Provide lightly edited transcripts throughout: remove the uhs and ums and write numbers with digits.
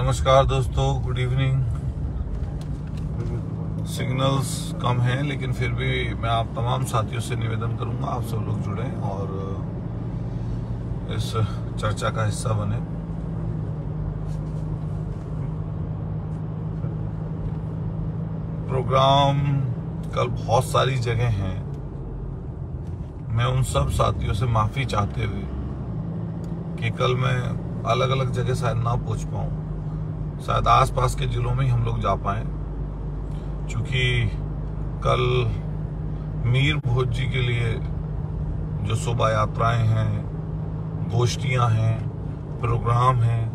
नमस्कार दोस्तों, good evening. Signals कम हैं लेकिन फिर भी मैं आप तमाम साथियों से निवेदन करूंगा आप सब लोग जुड़ें और इस चर्चा का हिस्सा बने। प्रोग्राम कल बहुत सारी जगह हैं। मैं उन सब साथियों से माफी चाहते हुए कि कल मैं अलग अलग जगह शायद ना पहुंच पाऊं, शायद आसपास के जिलों में ही हम लोग जा पाए, क्योंकि कल मीर भोज जी के लिए जो शोभा यात्राएं हैं, गोष्ठियां हैं, प्रोग्राम हैं,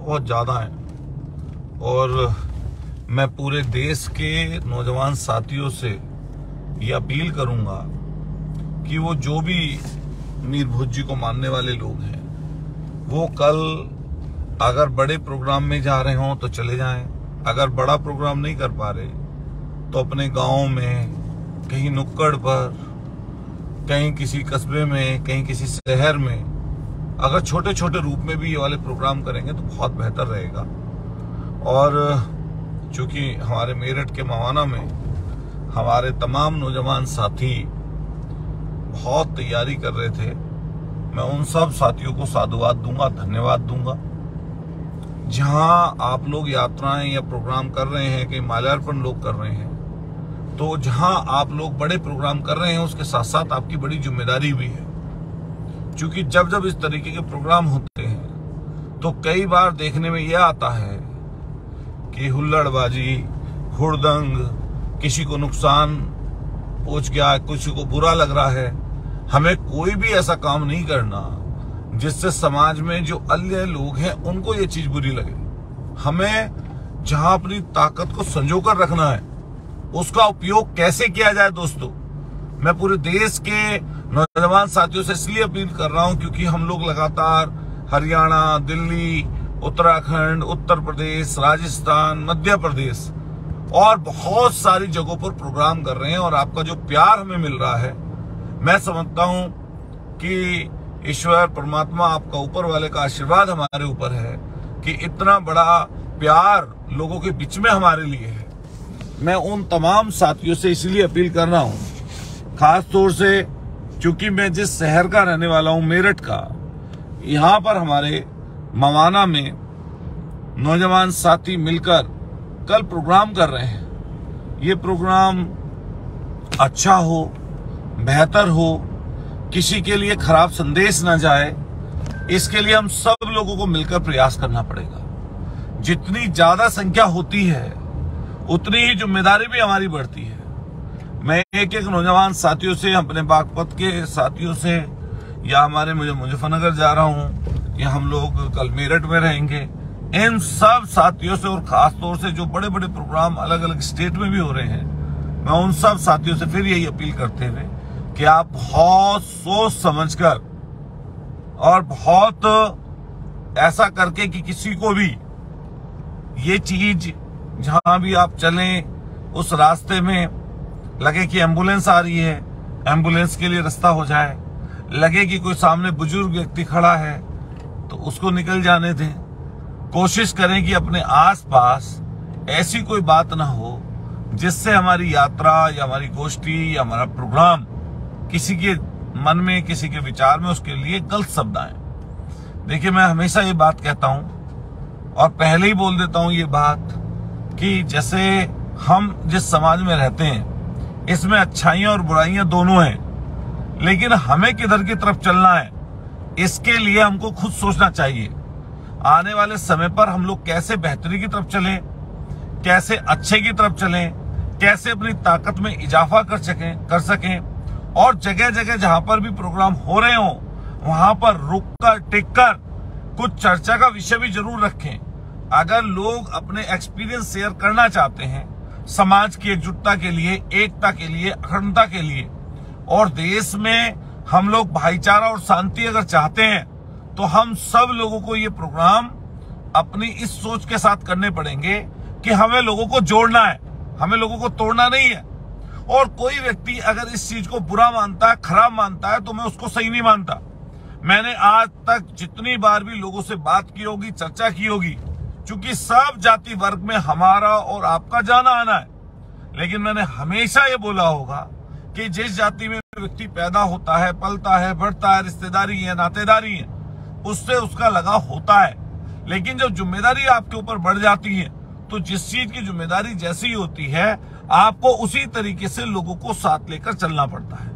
बहुत ज़्यादा हैं। और मैं पूरे देश के नौजवान साथियों से ये अपील करूंगा कि वो जो भी मीर भोज जी को मानने वाले लोग हैं वो कल अगर बड़े प्रोग्राम में जा रहे हों तो चले जाएं, अगर बड़ा प्रोग्राम नहीं कर पा रहे तो अपने गांव में, कहीं नुक्कड़ पर, कहीं किसी कस्बे में, कहीं किसी शहर में अगर छोटे छोटे रूप में भी ये वाले प्रोग्राम करेंगे तो बहुत बेहतर रहेगा। और चूंकि हमारे मेरठ के मवाना में हमारे तमाम नौजवान साथी बहुत तैयारी कर रहे थे, मैं उन सब साथियों को साधुवाद दूंगा, धन्यवाद दूंगा। जहां आप लोग यात्राएं या प्रोग्राम कर रहे हैं, कि माल्यार्पण लोग कर रहे हैं, तो जहां आप लोग बड़े प्रोग्राम कर रहे हैं उसके साथ साथ आपकी बड़ी जिम्मेदारी भी है। क्योंकि जब जब इस तरीके के प्रोग्राम होते हैं तो कई बार देखने में यह आता है कि हुल्लड़बाजी, हुड़दंग, किसी को नुकसान पहुंच गया, किसी को बुरा लग रहा है। हमें कोई भी ऐसा काम नहीं करना जिससे समाज में जो अन्य लोग हैं उनको ये चीज बुरी लगे। हमें जहां अपनी ताकत को संजोकर रखना है उसका उपयोग कैसे किया जाए। दोस्तों, मैं पूरे देश के नौजवान साथियों से इसलिए अपील कर रहा हूं क्योंकि हम लोग लगातार हरियाणा, दिल्ली, उत्तराखंड, उत्तर प्रदेश, राजस्थान, मध्य प्रदेश और बहुत सारी जगहों पर प्रोग्राम कर रहे हैं। और आपका जो प्यार हमें मिल रहा है, मैं समझता हूं कि ईश्वर परमात्मा, आपका ऊपर वाले का आशीर्वाद हमारे ऊपर है कि इतना बड़ा प्यार लोगों के बीच में हमारे लिए है। मैं उन तमाम साथियों से इसलिए अपील कर रहा हूं, खास तौर से क्योंकि मैं जिस शहर का रहने वाला हूं, मेरठ का, यहां पर हमारे मवाना में नौजवान साथी मिलकर कल प्रोग्राम कर रहे हैं। ये प्रोग्राम अच्छा हो, बेहतर हो, किसी के लिए खराब संदेश ना जाए, इसके लिए हम सब लोगों को मिलकर प्रयास करना पड़ेगा। जितनी ज्यादा संख्या होती है उतनी ही जिम्मेदारी भी हमारी बढ़ती है। मैं एक एक नौजवान साथियों से, अपने बागपत के साथियों से, या हमारे मुजफ्फरनगर जा रहा हूं, या हम लोग कल मेरठ में रहेंगे, इन सब साथियों से और खास तौर से जो बड़े बड़े प्रोग्राम अलग अलग स्टेट में भी हो रहे हैं, मैं उन सब साथियों से फिर यही अपील करते हुए कि आप बहुत सोच समझकर और बहुत ऐसा करके कि किसी को भी ये चीज, जहां भी आप चलें उस रास्ते में लगे कि एम्बुलेंस आ रही है, एम्बुलेंस के लिए रास्ता हो जाए, लगे कि कोई सामने बुजुर्ग व्यक्ति खड़ा है तो उसको निकल जाने दें। कोशिश करें कि अपने आसपास ऐसी कोई बात ना हो जिससे हमारी यात्रा या हमारी गोष्ठी या हमारा प्रोग्राम किसी के मन में, किसी के विचार में उसके लिए गलत शब्द आए। देखिए, मैं हमेशा ये बात कहता हूं और पहले ही बोल देता हूं ये बात कि जैसे हम जिस समाज में रहते हैं इसमें अच्छाइयां और बुराइयां दोनों हैं, लेकिन हमें किधर की तरफ चलना है इसके लिए हमको खुद सोचना चाहिए। आने वाले समय पर हम लोग कैसे बेहतरी की तरफ चलें, कैसे अच्छे की तरफ चलें, कैसे अपनी ताकत में इजाफा कर सकें और जगह जगह जहां पर भी प्रोग्राम हो रहे हो वहां पर रुककर, टिककर कुछ चर्चा का विषय भी जरूर रखें। अगर लोग अपने एक्सपीरियंस शेयर करना चाहते हैं समाज की एकजुटता के लिए, एकता के लिए, अखंडता के लिए, और देश में हम लोग भाईचारा और शांति अगर चाहते हैं तो हम सब लोगों को ये प्रोग्राम अपनी इस सोच के साथ करने पड़ेंगे कि हमें लोगों को जोड़ना है, हमें लोगों को तोड़ना नहीं है। और कोई व्यक्ति अगर इस चीज को बुरा मानता है, खराब मानता है, तो मैं उसको सही नहीं मानता। मैंने आज तक जितनी बार भी लोगों से बात की होगी, चर्चा की होगी, क्योंकि सब जाति वर्ग में हमारा और आपका जाना आना है। लेकिन मैंने हमेशा ये बोला होगा कि जिस जाति में व्यक्ति पैदा होता है, पलता है, बढ़ता है, रिश्तेदारी है, नातेदारी है, उससे उसका लगाव होता है। लेकिन जब जिम्मेदारी आपके ऊपर बढ़ जाती है तो जिस चीज की जिम्मेदारी जैसी होती है आपको उसी तरीके से लोगों को साथ लेकर चलना पड़ता है।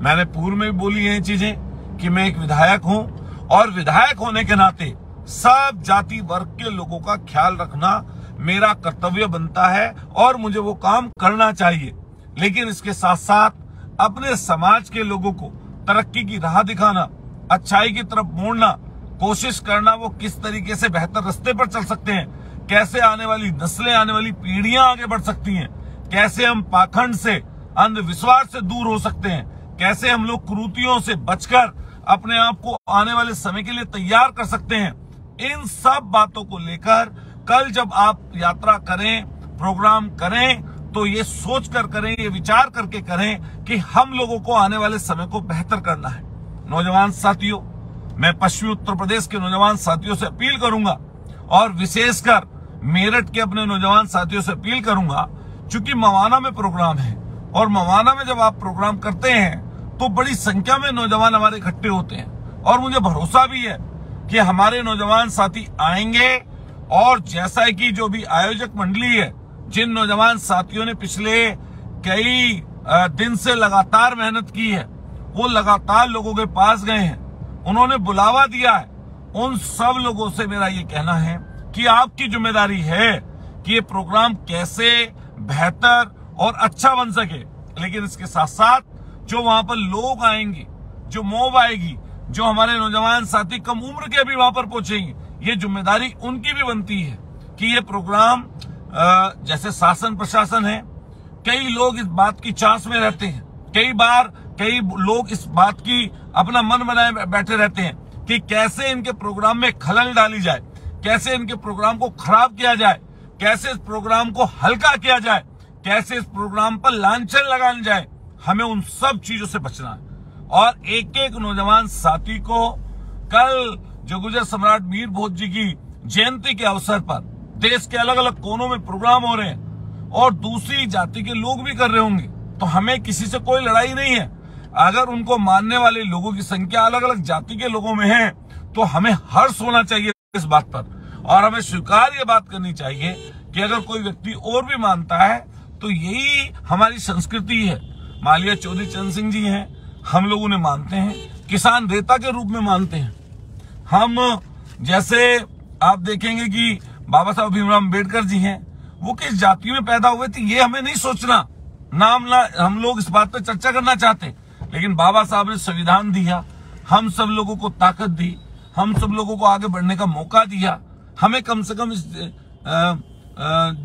मैंने पूर्व में भी बोली है चीजें कि मैं एक विधायक हूं और विधायक होने के नाते सब जाति वर्ग के लोगों का ख्याल रखना मेरा कर्तव्य बनता है और मुझे वो काम करना चाहिए। लेकिन इसके साथ साथ अपने समाज के लोगों को तरक्की की राह दिखाना, अच्छाई की तरफ मोड़ना, कोशिश करना वो किस तरीके से बेहतर रास्ते पर चल सकते हैं, कैसे आने वाली नस्लें, आने वाली पीढ़ियां आगे बढ़ सकती हैं, कैसे हम पाखंड से, अंधविश्वास से दूर हो सकते हैं, कैसे हम लोग कुरीतियों से बचकर अपने आप को आने वाले समय के लिए तैयार कर सकते हैं। इन सब बातों को लेकर कल जब आप यात्रा करें, प्रोग्राम करें, तो ये सोच कर करें, ये विचार करके करें कि हम लोगों को आने वाले समय को बेहतर करना है। नौजवान साथियों, मैं पश्चिमी उत्तर प्रदेश के नौजवान साथियों से अपील करूंगा और विशेषकर मेरठ के अपने नौजवान साथियों से अपील करूंगा, चूंकि मवाना में प्रोग्राम है और मवाना में जब आप प्रोग्राम करते हैं तो बड़ी संख्या में नौजवान हमारे इकट्ठे होते हैं और मुझे भरोसा भी है कि हमारे नौजवान साथी आएंगे। और जैसा कि जो भी आयोजक मंडली है, जिन नौजवान साथियों ने पिछले कई दिन से लगातार मेहनत की है, वो लगातार लोगों के पास गए हैं, उन्होंने बुलावा दिया है, उन सब लोगों से मेरा ये कहना है कि आपकी जिम्मेदारी है कि ये प्रोग्राम कैसे बेहतर और अच्छा बन सके। लेकिन इसके साथ साथ जो वहां पर लोग आएंगे, जो मोब आएगी, जो हमारे नौजवान साथी कम उम्र के भी वहां पर पहुंचेंगे, ये जिम्मेदारी उनकी भी बनती है कि ये प्रोग्राम, जैसे शासन प्रशासन है, कई लोग इस बात की चांस में रहते हैं, कई बार कई लोग इस बात की अपना मन बनाए बैठे रहते हैं कि कैसे इनके प्रोग्राम में खलल डाली जाए, कैसे इनके प्रोग्राम को खराब किया जाए, कैसे इस प्रोग्राम को हल्का किया जाए, कैसे इस प्रोग्राम पर लांछन लगाया जाए। हमें उन सब चीजों से बचना है और एक एक नौजवान साथी को कल जो गुजर सम्राट मीर भोज जी की जयंती के अवसर पर देश के अलग अलग कोनों में प्रोग्राम हो रहे हैं और दूसरी जाति के लोग भी कर रहे होंगे, तो हमें किसी से कोई लड़ाई नहीं है। अगर उनको मानने वाले लोगों की संख्या अलग अलग जाति के लोगों में है तो हमें हर्ष होना चाहिए इस बात पर और हमें स्वीकार ये बात करनी चाहिए कि अगर कोई व्यक्ति और भी मानता है तो यही हमारी संस्कृति है। मालिया चौधरी चरण सिंह जी हैं, हम लोग उन्हें मानते हैं, किसान नेता के रूप में मानते हैं। हम जैसे आप देखेंगे कि बाबा साहब भीमराव अम्बेडकर जी हैं, वो किस जाति में पैदा हुए थे ये हमें नहीं सोचना, नाम ना हम लोग इस बात पर चर्चा करना चाहते, लेकिन बाबा साहब ने संविधान दिया, हम सब लोगों को ताकत दी, हम सब लोगों को आगे बढ़ने का मौका दिया, हमें कम से कम इस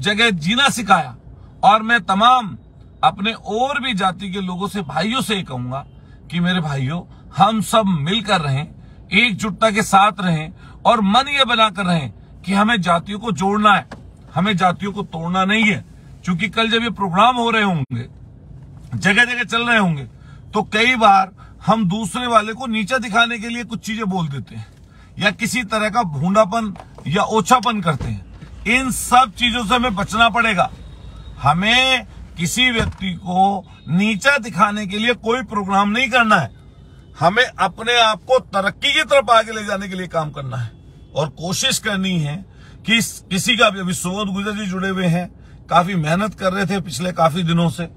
जगह जीना सिखाया। और मैं तमाम अपने और भी जाति के लोगों से, भाइयों से ये कहूंगा कि मेरे भाइयों, हम सब मिलकर रहें, एकजुटता के साथ रहें और मन ये बनाकर रहें कि हमें जातियों को जोड़ना है, हमें जातियों को तोड़ना नहीं है। क्योंकि कल जब ये प्रोग्राम हो रहे होंगे, जगह जगह चल रहे होंगे, तो कई बार हम दूसरे वाले को नीचा दिखाने के लिए कुछ चीजें बोल देते हैं या किसी तरह का भूंडापन या ओछापन करते हैं। इन सब चीजों से हमें बचना पड़ेगा। हमें किसी व्यक्ति को नीचा दिखाने के लिए कोई प्रोग्राम नहीं करना है, हमें अपने आप को तरक्की की तरफ आगे ले जाने के लिए काम करना है और कोशिश करनी है कि किसी का भी, अभी सुबोध गुजर जी जुड़े हुए हैं, काफी मेहनत कर रहे थे पिछले काफी दिनों से,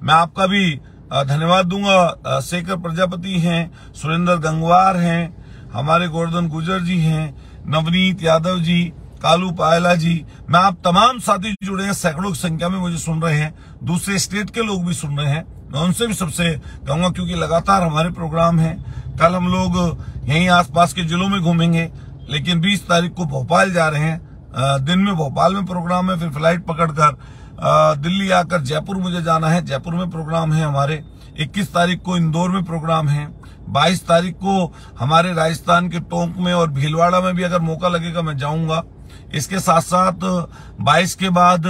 मैं आपका भी धन्यवाद दूंगा। शेखर प्रजापति हैं, सुरेंद्र गंगवार हैं, हमारे गोवर्धन गुजर जी हैं, नवनीत यादव जी, कालू पायला जी, मैं आप तमाम साथी जुड़े हैं, सैकड़ों की संख्या में मुझे सुन रहे हैं, दूसरे स्टेट के लोग भी सुन रहे हैं, मैं उनसे भी सबसे कहूंगा क्योंकि लगातार हमारे प्रोग्राम हैं। कल हम लोग यहीं आसपास के जिलों में घूमेंगे, लेकिन 20 तारीख को भोपाल जा रहे हैं, दिन में भोपाल में प्रोग्राम है, फिर फ्लाइट पकड़कर दिल्ली आकर जयपुर मुझे जाना है, जयपुर में प्रोग्राम है हमारे, 21 तारीख को इंदौर में प्रोग्राम है, 22 तारीख को हमारे राजस्थान के टोंक में और भीलवाड़ा में भी अगर मौका लगेगा मैं जाऊंगा। इसके साथ साथ 22 के बाद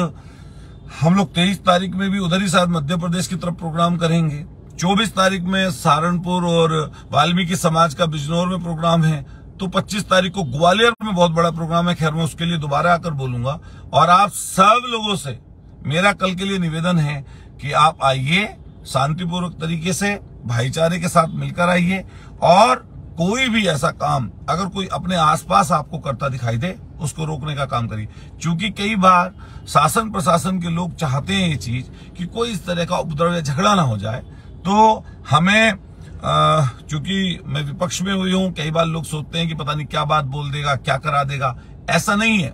हम लोग 23 तारीख में भी उधर ही साथ मध्य प्रदेश की तरफ प्रोग्राम करेंगे। 24 तारीख में सहारनपुर और वाल्मीकि समाज का बिजनौर में प्रोग्राम है। तो 25 तारीख को ग्वालियर में बहुत बड़ा प्रोग्राम है। खैर मैं उसके लिए दोबारा आकर बोलूंगा। और आप सब लोगों से मेरा कल के लिए निवेदन है कि आप आइए, शांतिपूर्वक तरीके से भाईचारे के साथ मिलकर आइए, और कोई भी ऐसा काम अगर कोई अपने आसपास आपको करता दिखाई दे उसको रोकने का काम करिए। क्योंकि कई बार शासन प्रशासन के लोग चाहते हैं ये चीज कि कोई इस तरह का उपद्रव या झगड़ा ना हो जाए। तो हमें चूंकि मैं विपक्ष में हुई हूं, कई बार लोग सोचते हैं कि पता नहीं क्या बात बोल देगा, क्या करा देगा। ऐसा नहीं है,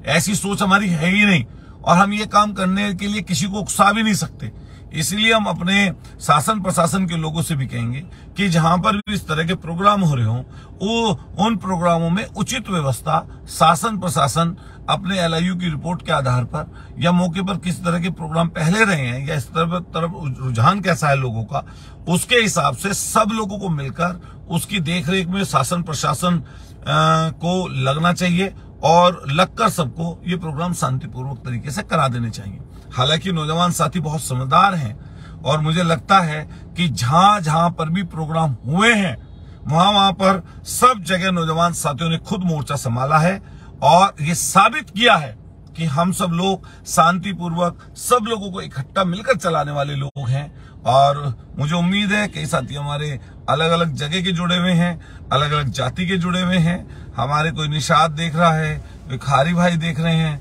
ऐसी सोच हमारी है ही नहीं, और हम ये काम करने के लिए किसी को उकसा भी नहीं सकते। इसलिए हम अपने शासन प्रशासन के लोगों से भी कहेंगे कि जहां पर भी इस तरह के प्रोग्राम हो रहे हों, वो उन प्रोग्रामों में उचित व्यवस्था शासन प्रशासन अपने LIU की रिपोर्ट के आधार पर, या मौके पर किस तरह के प्रोग्राम पहले रहे हैं, या इस तरफ रुझान कैसा है लोगों का, उसके हिसाब से सब लोगों को मिलकर उसकी देखरेख में शासन प्रशासन को लगना चाहिए, और लगकर सबको ये प्रोग्राम शांतिपूर्वक तरीके से करा देने चाहिए। हालांकि नौजवान साथी बहुत समझदार हैं, और मुझे लगता है कि जहां जहां पर भी प्रोग्राम हुए हैं वहां पर सब जगह नौजवान साथियों ने खुद मोर्चा संभाला है, और ये साबित किया है कि हम सब लोग शांतिपूर्वक सब लोगों को इकट्ठा मिलकर चलाने वाले लोग हैं। और मुझे उम्मीद है कई साथी हमारे अलग अलग जगह के जुड़े हुए हैं, अलग अलग जाति के जुड़े हुए हैं। हमारे कोई निषाद देख रहा है, कोई खारी भाई देख रहे हैं,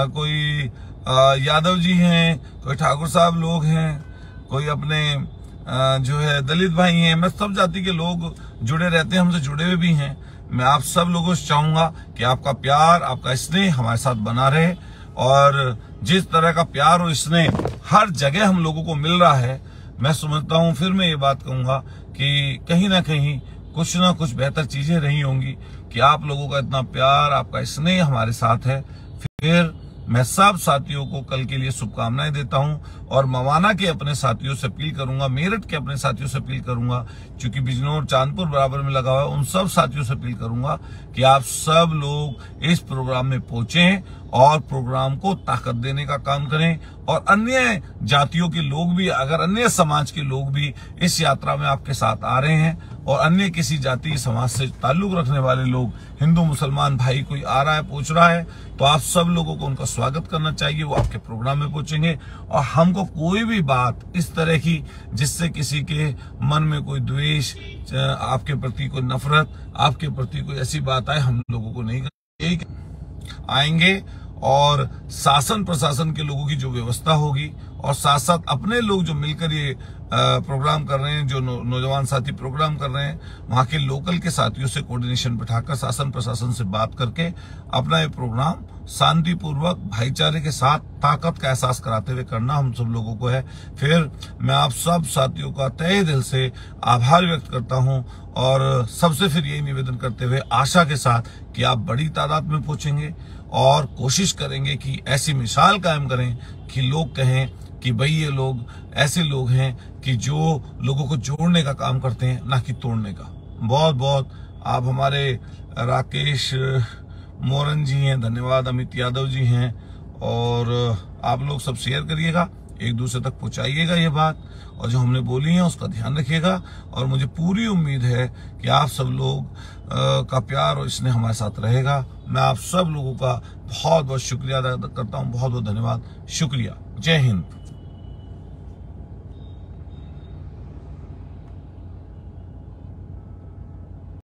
कोई यादव जी हैं, कोई ठाकुर साहब लोग हैं, कोई अपने जो है दलित भाई हैं। मैं सब जाति के लोग जुड़े रहते हैं, हमसे जुड़े हुए भी हैं। मैं आप सब लोगों से चाहूंगा कि आपका प्यार, आपका स्नेह हमारे साथ बना रहे, और जिस तरह का प्यार और स्नेह हर जगह हम लोगों को मिल रहा है, मैं समझता हूं, फिर मैं ये बात कहूंगा कि कहीं ना कहीं कुछ ना कुछ बेहतर चीजें रही होंगी कि आप लोगों का इतना प्यार, आपका स्नेह हमारे साथ है। फिर मैं सब साथियों को कल के लिए शुभकामनाएं देता हूं, और मवाना के अपने साथियों से अपील करूंगा, मेरठ के अपने साथियों से अपील करूंगा, क्योंकि बिजनौर चांदपुर बराबर में लगा हुआ है, उन सब साथियों से अपील करूंगा कि आप सब लोग इस प्रोग्राम में पहुंचें और प्रोग्राम को ताकत देने का काम करें। और अन्य जातियों के लोग भी, अगर अन्य समाज के लोग भी इस यात्रा में आपके साथ आ रहे हैं, और अन्य किसी जाति समाज से ताल्लुक रखने वाले लोग, हिंदू मुसलमान भाई कोई आ रहा है, पूछ रहा है, तो आप सब लोगों को उनका स्वागत करना चाहिए। वो आपके प्रोग्राम में पहुंचेंगे, और हमको कोई भी बात इस तरह की जिससे किसी के मन में कोई द्वेष, आपके प्रति कोई नफरत, आपके प्रति कोई ऐसी बात आए, हम लोगों को नहीं आएंगे। और शासन प्रशासन के लोगों की जो व्यवस्था होगी, और साथ साथ अपने लोग जो मिलकर ये प्रोग्राम कर रहे हैं, जो नौजवान साथी प्रोग्राम कर रहे हैं, वहां के लोकल के साथियों से कोऑर्डिनेशन बिठाकर शासन प्रशासन से बात करके अपना ये प्रोग्राम शांतिपूर्वक भाईचारे के साथ ताकत का एहसास कराते हुए करना हम सब लोगों को है। फिर मैं आप सब साथियों का तहे दिल से आभार व्यक्त करता हूं, और सबसे फिर यही निवेदन करते हुए आशा के साथ कि आप बड़ी तादाद में पहुंचेंगे, और कोशिश करेंगे कि ऐसी मिसाल कायम करें कि लोग कहें कि भाई ये लोग ऐसे लोग हैं कि जो लोगों को जोड़ने का काम करते हैं, ना कि तोड़ने का। बहुत बहुत आप हमारे राकेश मोरन जी हैं, धन्यवाद, अमित यादव जी हैं, और आप लोग सब शेयर करिएगा, एक दूसरे तक पहुंचाइएगा ये बात, और जो हमने बोली है उसका ध्यान रखिएगा। और मुझे पूरी उम्मीद है कि आप सब लोग का प्यार और स्नेह हमारे साथ रहेगा। मैं आप सब लोगों का बहुत बहुत शुक्रिया अदा करता हूँ, बहुत बहुत धन्यवाद, शुक्रिया, जय हिंद।